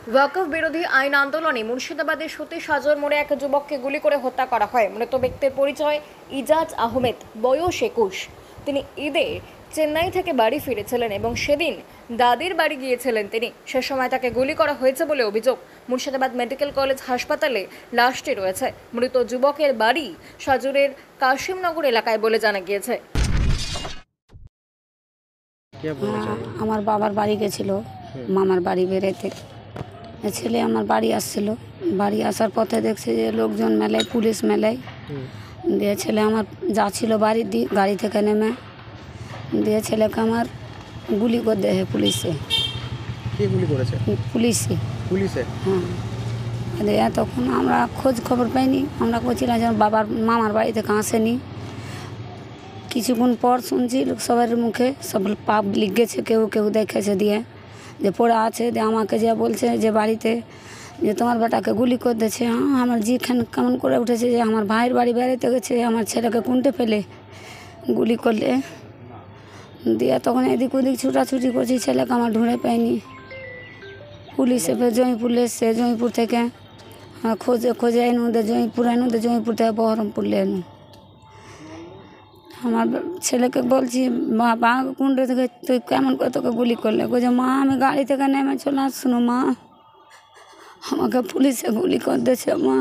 ওয়াকফ বিরোধী আইন আন্দোলনে মুর্শিদাবাদের সতীশ হাজর মোড়ে এক যুবককে গুলি করে হত্যা করা হয়। মৃত ব্যক্তির পরিচয় ইজাজ আহমেদ, বয়স 21। তিনি ঈদে চেন্নাই থেকে বাড়ি ফিরেছিলেন এবং সেদিন দাদির বাড়ি গিয়েছিলেন তিনি। সে সময় তাকে গুলি করা হয়েছে বলে অভিযোগ। মুর্শিদাবাদ মেডিকেল কলেজ হাসপাতালে লাশটি রয়েছে। মৃত যুবকের বাড়ি সাজুরের কাশিমনগর এলাকায় বলে জানা গিয়েছে। আমার বাবার বাড়ি গেছিল, মামার বাড়ি বেড়াতে। ছেলে আমার বাড়ি আসছিল, বাড়ি আসার পথে দেখছে যে লোকজন মেলায়, পুলিশ মেলায় দিয়ে ছেলে আমার যাচ্ছিল বাড়ির দিক, গাড়ি থেকে নেমে দিয়ে ছেলেকে আমার গুলি করে দেয় পুলিশে। কে গুলি করেছে? পুলিশে। হ্যাঁ, দিয়ে তখন আমরা খোঁজ খবর পাইনি। আমরা করছিলাম যে বাবার মামার বাড়ি থেকে আসেনি। কিছুক্ষণ পর শুনছি সবার মুখে, সব পাবলিক গেছে, কেউ কেউ দেখেছে দিয়ে যে পড়ে আছে, দিয়ে আমাকে যে বলছে যে বাড়িতে যে তোমার বেটাকে গুলি করে দিয়েছে। আমার জিখান কেমন করে উঠেছে যে আমার ভাইয়ের বাড়ি বেড়াতে গেছে, আমার ছেলেকে কুন্টে ফেলে গুলি করলে। দিয়ে তখন এদিক ওদিক ছুটাছুটি করছি, ছেলেকে আমার ঢুঁড়ে পাইনি। পুলিশ এসে জয়পুর এসছে, জয়পুর থেকে খোঁজে এনু, জয়পুর এনু, জয়পুর থেকে বহরমপুর এনু। আমার ছেলেকে বলছি, মা কুন্ডে থেকে তুই কেমন করে তোকে গুলি করলে? বলছে মা আমি গাড়ি থেকে নেমে চলে আসুন মা, আমাকে পুলিশে গুলি করে দিয়েছে মা।